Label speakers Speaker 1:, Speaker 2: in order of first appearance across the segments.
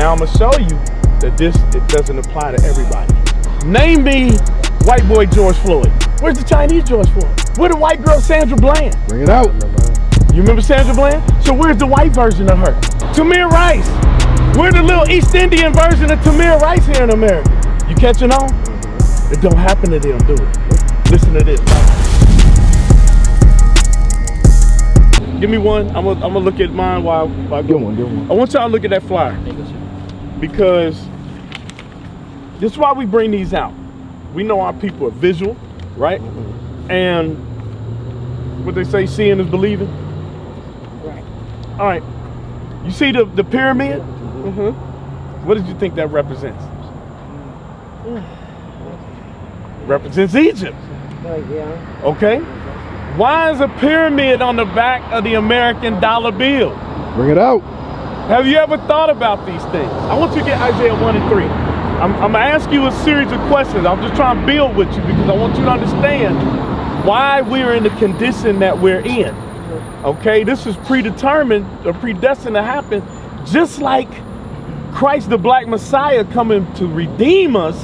Speaker 1: Now I'm gonna show you that it doesn't apply to everybody. Name me white boy George Floyd. Where's the Chinese George Floyd? Where the white girl Sandra Bland?
Speaker 2: Bring it out.
Speaker 1: You remember Sandra Bland? So where's the white version of her? Tamir Rice. We're the little East Indian version of Tamir Rice here in America. You catching on? It don't happen to them, do it. Listen to this. Give me one. I'm gonna look at mine while I go.
Speaker 2: Good one.
Speaker 1: I want y'all to look at that flyer because this is why we bring these out. We know our people are visual, right? And what they say, seeing is believing.
Speaker 3: Right.
Speaker 1: All right. You see the pyramid? What did you think that represents? Represents Egypt.
Speaker 3: Yeah.
Speaker 1: Okay. Why is a pyramid on the back of the American dollar bill?
Speaker 2: Bring it out.
Speaker 1: Have you ever thought about these things? I want you to get Isaiah 1 and 3. I'm gonna ask you a series of questions. I'm just trying to build with you because I want you to understand why we're in the condition that we're in. Okay, this is predetermined or predestined to happen, just like Christ the Black Messiah coming to redeem us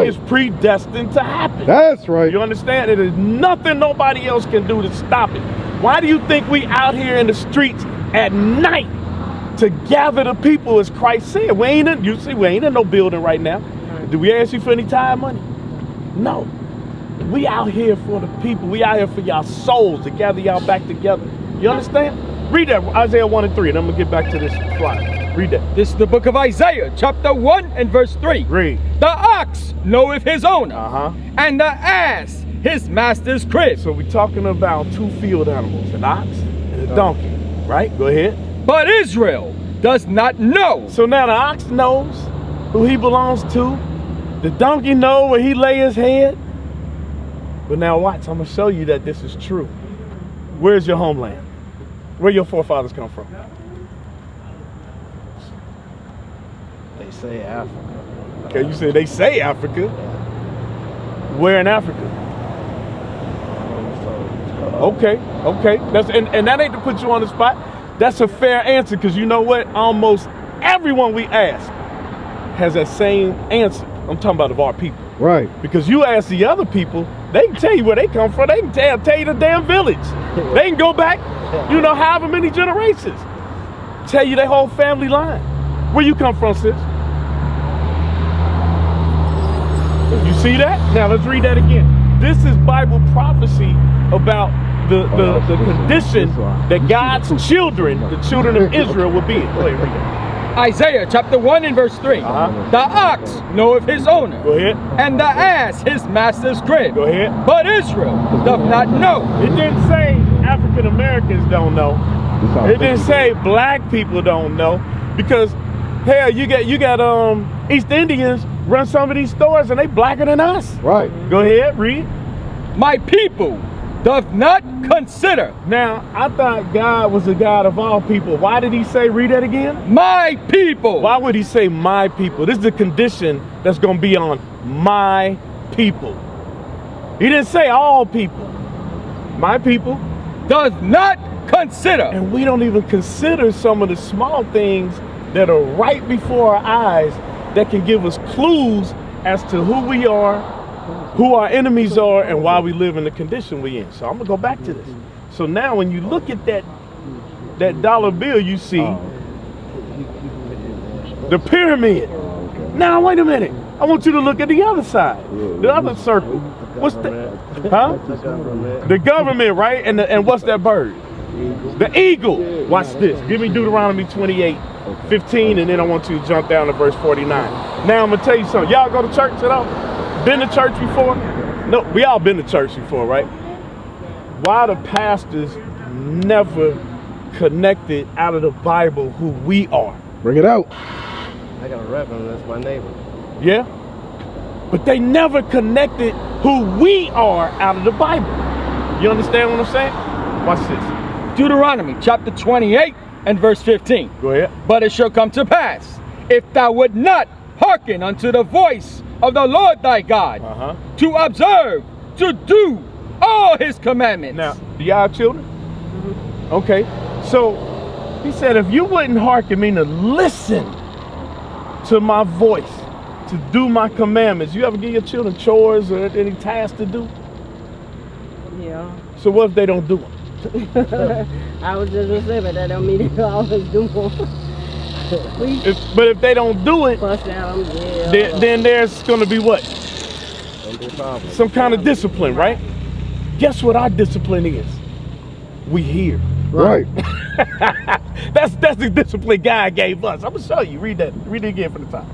Speaker 1: is predestined to happen.
Speaker 2: That's right.
Speaker 1: You understand? There is nothing nobody else can do to stop it. Why do you think we out here in the streets at night to gather the people as Christ said? We ain't in no building right now. Do we ask you for any time money? No. We out here for the people. We out here for y'all souls to gather y'all back together. You understand? Read that, Isaiah 1 and 3, and I'm gonna get back to this flyer. Read that.
Speaker 4: This is the book of Isaiah, chapter 1 and verse 3.
Speaker 1: Read.
Speaker 4: The ox knoweth his owner, and the ass his master's crib.
Speaker 1: So we're talking about two field animals, an ox and a donkey, right? Go ahead.
Speaker 4: But Israel does not know.
Speaker 1: So now the ox knows who he belongs to. The donkey knows where he lay his head. But now watch, I'm gonna show you that this is true. Where's your homeland? Where your forefathers come from?
Speaker 5: They say Africa.
Speaker 1: Okay, you said they say Africa. Where in Africa? Okay. That's and that ain't to put you on the spot. That's a fair answer because you know what? Almost everyone we ask has that same answer. I'm talking about of our people.
Speaker 2: Right.
Speaker 1: Because you ask the other people, they can tell you where they come from. They can tell you the damn village. They can go back, you know, however many generations. Tell you their whole family line. Where you come from, sis? You see that? Now let's read that again. This is Bible prophecy about the condition that God's children, the children of Israel, will be in. Go ahead, read that.
Speaker 4: Isaiah chapter 1 and verse 3. The ox knoweth his owner.
Speaker 1: Go ahead.
Speaker 4: And the ass his master's crib.
Speaker 1: Go ahead.
Speaker 4: But Israel doth not know.
Speaker 1: It didn't say African Americans don't know. It didn't say black people don't know. Because hell, you got East Indians run some of these stores and they blacker than us.
Speaker 2: Right.
Speaker 1: Go ahead, read.
Speaker 4: My people doth not consider.
Speaker 1: Now, I thought God was the God of all people. Why did he say, read that again?
Speaker 4: My people.
Speaker 1: Why would he say my people? This is the condition that's going to be on my people. He didn't say all people. My people.
Speaker 4: Does not consider.
Speaker 1: And we don't even consider some of the small things that are right before our eyes that can give us clues as to who we are, who our enemies are, and why we live in the condition we're in. So I'm gonna go back to this. So now when you look at that dollar bill, you see the pyramid. Now wait a minute. I want you to look at the other side, the other circle. What's the, The government, right? And what's that bird? The eagle. Watch this. Give me Deuteronomy 28:15, and then I want you to jump down to verse 49. Now I'm gonna tell you something. Y'all go to church at all? Been to church before? No, we all been to church before, right? Why the pastors never connected out of the Bible who we are?
Speaker 2: Bring it out.
Speaker 5: I got a reverend, that's my neighbor.
Speaker 1: Yeah? But they never connected who we are out of the Bible. You understand what I'm saying? Watch this.
Speaker 4: Deuteronomy chapter 28 and verse 15.
Speaker 1: Go ahead.
Speaker 4: But it shall come to pass, if thou would not hearken unto the voice of the Lord thy God, to observe, to do all his commandments.
Speaker 1: Now, do y'all have children? Okay. So he said, if you wouldn't hearken, mean to listen to my voice, to do my commandments. You ever give your children chores or any tasks to do?
Speaker 3: Yeah.
Speaker 1: So what if they don't do them?
Speaker 3: I was just gonna say, but that don't mean they always do more.
Speaker 1: But if they don't do it,
Speaker 3: Fuss at them, yeah.
Speaker 1: then there's going to be what? Some kind of discipline, right? Guess what our discipline is? We hear.
Speaker 2: Right.
Speaker 1: That's the discipline God gave us. I'm gonna show you. Read that. Read it again from the top.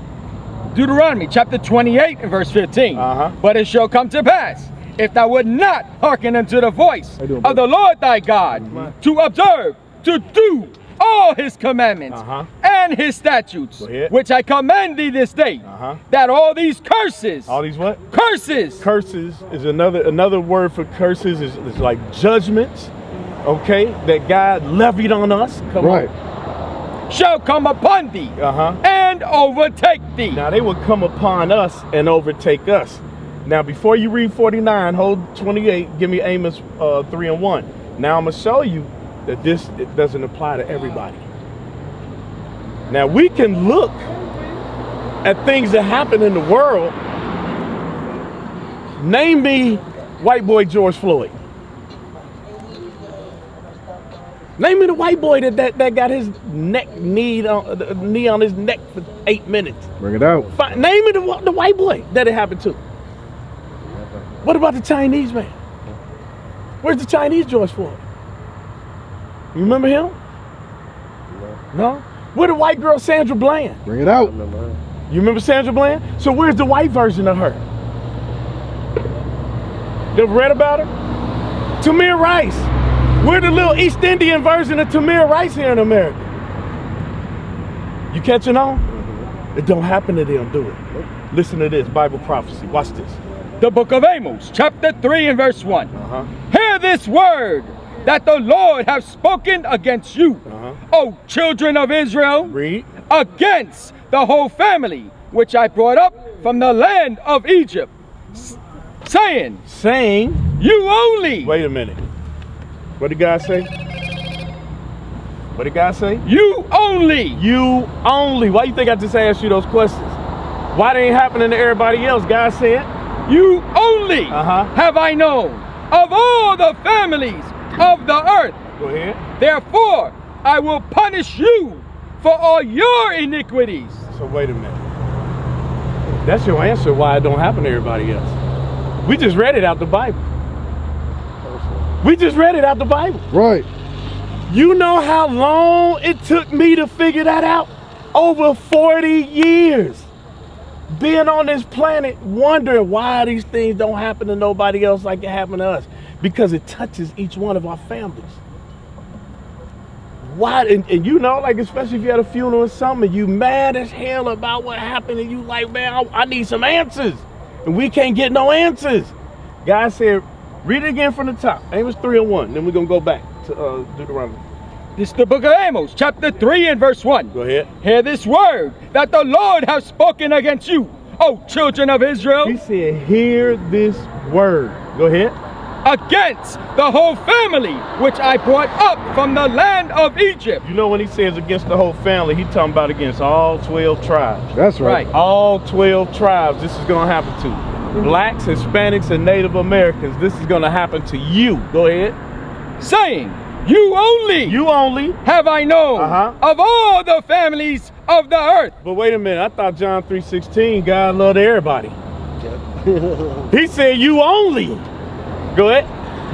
Speaker 4: Deuteronomy chapter 28 and verse 15.
Speaker 1: Uh-huh.
Speaker 4: But it shall come to pass, if thou would not hearken unto the voice of the Lord thy God, to observe, to do all his commandments and his statutes, which I command thee this day, that all these curses.
Speaker 1: All these what?
Speaker 4: Curses.
Speaker 1: Curses is another word for curses is like judgments. Okay, that God levied on us. Come on.
Speaker 4: Shall come upon thee and overtake thee.
Speaker 1: Now they will come upon us and overtake us. Now before you read 49, hold 28, give me Amos 3 and 1. Now I'm going to show you that it doesn't apply to everybody. Now we can look at things that happen in the world. Name me white boy George Floyd. Name me the white boy that got his knee on his neck for 8 minutes.
Speaker 2: Bring it out.
Speaker 1: Name me the white boy that it happened to. What about the Chinese man? Where's the Chinese George Floyd? You remember him? No? Where the white girl Sandra Bland?
Speaker 2: Bring it out.
Speaker 1: You remember Sandra Bland? So where's the white version of her? You ever read about her? Tamir Rice. We're the little East Indian version of Tamir Rice here in America. You catching on? It don't happen to them, do it? Listen to this, Bible prophecy. Watch this.
Speaker 4: The book of Amos, chapter 3 and verse 1. Hear this word that the Lord hath spoken against you, O children of Israel,
Speaker 1: Read.
Speaker 4: Against the whole family which I brought up from the land of Egypt, saying, you only.
Speaker 1: Wait a minute. What did God say? What did God say?
Speaker 4: You only.
Speaker 1: You only. Why you think I just asked you those questions? Why they ain't happening to everybody else? God said,
Speaker 4: you only have I known of all the families of the earth.
Speaker 1: Go ahead.
Speaker 4: Therefore, I will punish you for all your iniquities.
Speaker 1: So wait a minute. That's your answer why it don't happen to everybody else. We just read it out the Bible. We just read it out the Bible.
Speaker 2: Right.
Speaker 1: You know how long it took me to figure that out? Over 40 years. Being on this planet, wondering why these things don't happen to nobody else like it happened to us. Because it touches each one of our families. Why? And you know, like especially if you had a funeral or something, and you mad as hell about what happened, and you like, man, I need some answers. And we can't get no answers. God said, read it again from the top. Amos 3 and 1. Then we're going to go back to Deuteronomy.
Speaker 4: This is the book of Amos, chapter 3 and verse 1.
Speaker 1: Go ahead.
Speaker 4: Hear this word that the Lord hath spoken against you, O children of Israel.
Speaker 1: He said, hear this word. Go ahead.
Speaker 4: Against the whole family which I brought up from the land of Egypt.
Speaker 1: You know when he says against the whole family, he's talking about against all 12 tribes.
Speaker 2: That's right.
Speaker 1: All 12 tribes this is going to happen to. Blacks, Hispanics, and Native Americans, this is going to happen to you. Go ahead.
Speaker 4: Saying, you only have I known of all the families of the earth.
Speaker 1: But wait a minute, I thought John 3:16, God loved everybody. He said you only. Go ahead.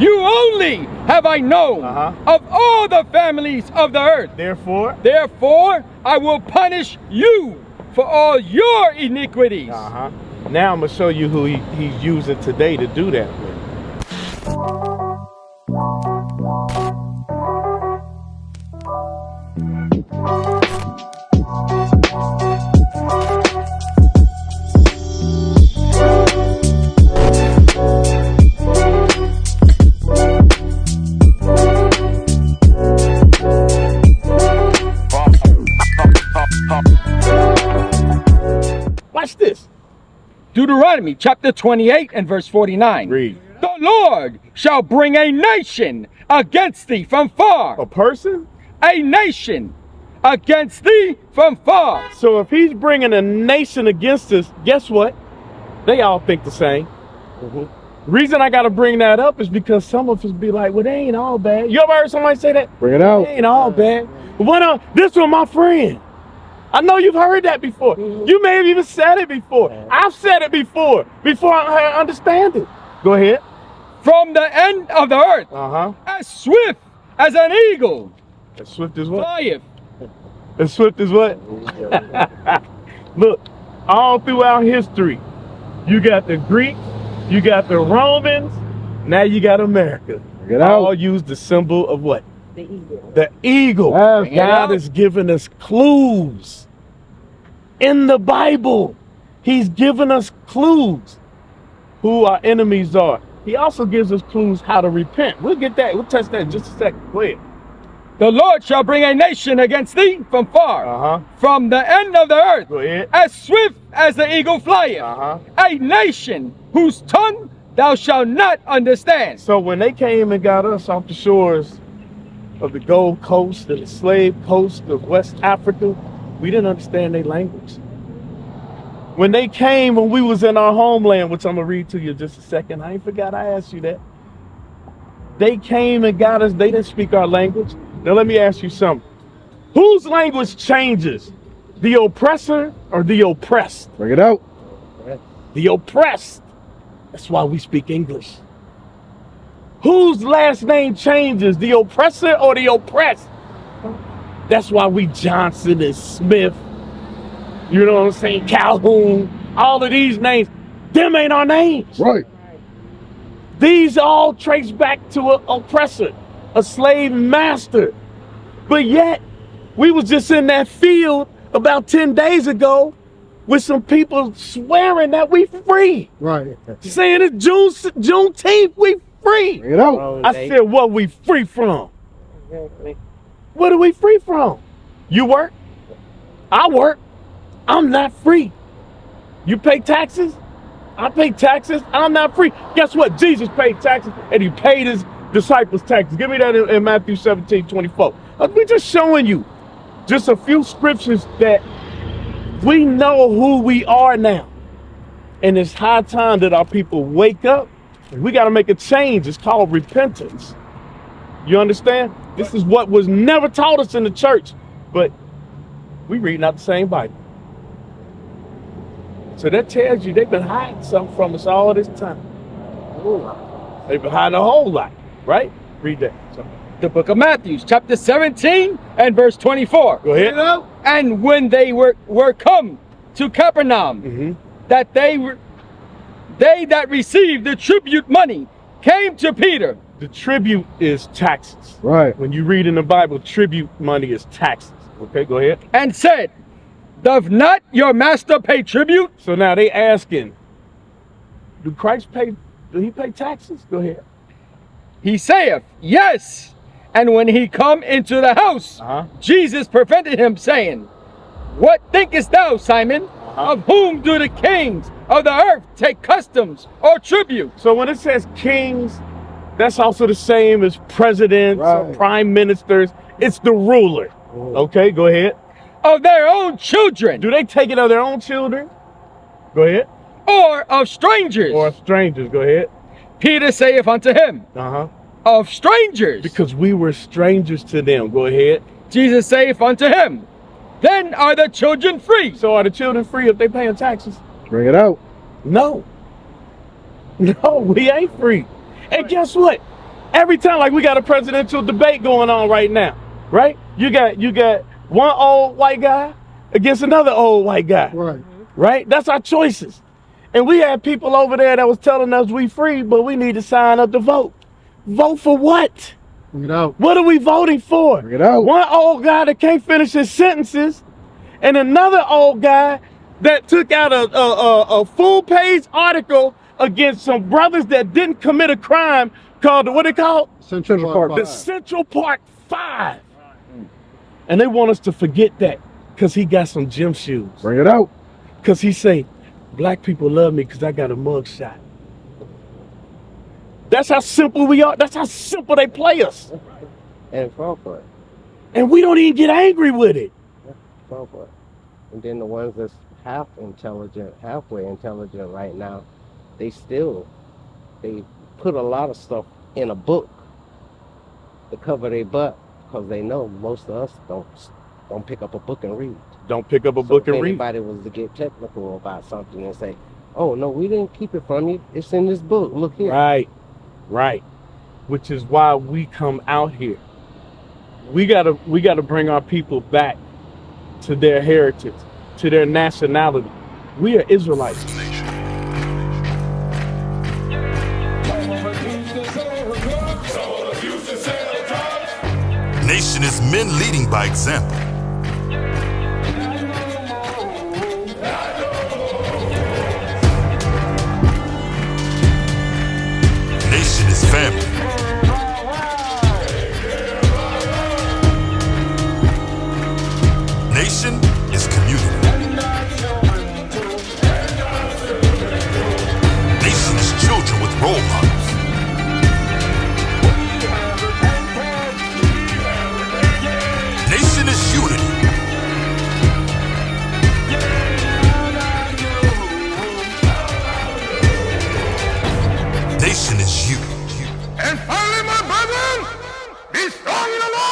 Speaker 4: You only have I known of all the families of the earth.
Speaker 1: Therefore,
Speaker 4: I will punish you for all your iniquities.
Speaker 1: Now I'm going to show you who he's using today to do that with. Watch this.
Speaker 4: Deuteronomy chapter 28 and verse 49.
Speaker 1: Read.
Speaker 4: The Lord shall bring a nation against thee from far.
Speaker 1: A person?
Speaker 4: A nation against thee from far.
Speaker 1: So if he's bringing a nation against us, guess what? They all think the same. Reason I got to bring that up is because some of us be like, well, they ain't all bad. You ever heard somebody say that?
Speaker 2: Bring it out.
Speaker 1: They ain't all bad. This was my friend. I know you've heard that before. You may have even said it before. I've said it before I understand it. Go ahead.
Speaker 4: From the end of the earth, as swift as an eagle,
Speaker 1: As swift as what?
Speaker 4: flieth.
Speaker 1: As swift as what? Look, all throughout history, you got the Greeks, you got the Romans, now you got America.
Speaker 2: Bring it out.
Speaker 1: All use the symbol of what?
Speaker 3: The eagle.
Speaker 1: The eagle.
Speaker 2: Bring
Speaker 4: it
Speaker 1: God
Speaker 4: out.
Speaker 1: has given us clues in the Bible. He's given us clues who our enemies are. He also gives us clues how to repent. We'll get that. We'll touch that in just a second. Go ahead.
Speaker 4: The Lord shall bring a nation against thee from far, from the end of the earth,
Speaker 1: Go ahead.
Speaker 4: as swift as the eagle flieth. A nation whose tongue thou shalt not understand.
Speaker 1: So when they came and got us off the shores of the Gold Coast and the slave coast of West Africa, we didn't understand their language. When they came, when we was in our homeland, which I'm gonna read to you in just a second. I ain't forgot I asked you that. They came and got us, they didn't speak our language. Now let me ask you something. Whose language changes? The oppressor or the oppressed?
Speaker 2: Bring it out.
Speaker 1: The oppressed. That's why we speak English. Whose last name changes? The oppressor or the oppressed? That's why we Johnson and Smith, you know what I'm saying, Calhoun, all of these names, them ain't our names.
Speaker 2: Right.
Speaker 1: These all trace back to an oppressor, a slave master. But yet, we was just in that field about 10 days ago with some people swearing that we free.
Speaker 2: Right.
Speaker 1: Saying it's Juneteenth, we free.
Speaker 2: Bring it out.
Speaker 1: I said, what we free from?
Speaker 3: Exactly.
Speaker 1: What are we free from? You work, I work, I'm not free. You pay taxes, I pay taxes, I'm not free. Guess what? Jesus paid taxes and he paid his disciples taxes. Give me that in Matthew 17:24. We're just showing you just a few scriptures that we know who we are now. And it's high time that our people wake up. We got to make a change. It's called repentance. You understand? This is what was never taught us in the church, but we reading out the same Bible. So that tells you they've been hiding something from us all this time. They've been hiding a whole lot, right? Read that.
Speaker 4: The book of Matthew, chapter 17 and verse 24.
Speaker 1: Go ahead.
Speaker 4: And when they were come to Capernaum, that they that received the tribute money came to Peter.
Speaker 1: The tribute is taxes.
Speaker 2: Right.
Speaker 1: When you read in the Bible, tribute money is taxes. Okay, go ahead.
Speaker 4: And said, doth not your master pay tribute?
Speaker 1: So now they asking, do Christ pay, do he pay taxes? Go ahead.
Speaker 4: He saith, yes. And when he come into the house, Jesus prevented him, saying, what thinkest thou, Simon? Of whom do the kings of the earth take customs or tribute?
Speaker 1: So when it says kings, that's also the same as presidents or prime ministers. It's the ruler. Okay, go ahead.
Speaker 4: Of their own children.
Speaker 1: Do they take it of their own children? Go ahead.
Speaker 4: Or of strangers.
Speaker 1: Or of strangers. Go ahead.
Speaker 4: Peter saith unto him, of strangers.
Speaker 1: Because we were strangers to them. Go ahead.
Speaker 4: Jesus saith unto him, then are the children free.
Speaker 1: So are the children free if they paying taxes?
Speaker 2: Bring it out.
Speaker 1: No. No, we ain't free. And guess what? Every time, like we got a presidential debate going on right now, right? You got one old white guy against another old white guy.
Speaker 2: Right.
Speaker 1: Right? That's our choices. And we had people over there that was telling us we free, but we need to sign up to vote. Vote for what?
Speaker 2: Bring it out.
Speaker 1: What are we voting for?
Speaker 2: Bring it out.
Speaker 1: One old guy that can't finish his sentences, and another old guy that took out a full-page article against some brothers that didn't commit a crime called, what they call?
Speaker 2: Central Park.
Speaker 1: The Central Park 5. And they want us to forget that because he got some gym shoes.
Speaker 2: Bring it out.
Speaker 1: Because he say, black people love me because I got a mug shot. That's how simple we are. That's how simple they play us.
Speaker 5: And fraud part.
Speaker 1: And we don't even get angry with it.
Speaker 5: Well, but- and then the ones that's half intelligent, halfway intelligent right now, they put a lot of stuff in a book to cover their butt, because they know most of us don't pick up a book and read.
Speaker 1: Don't pick up a
Speaker 5: So
Speaker 1: book
Speaker 5: if
Speaker 1: and read.
Speaker 5: anybody was to get technical about something and say, "Oh no, we didn't keep it from you. It's in this book. Look here."
Speaker 1: Right. Which is why we come out here. We gotta bring our people back to their heritage, to their nationality. We are Israelites.
Speaker 6: Nation is men leading by example. Nation is family. Nation is community. Nation is children with role models. Nation is unity. Nation is you. And finally, my brethren, be strong in the Lord.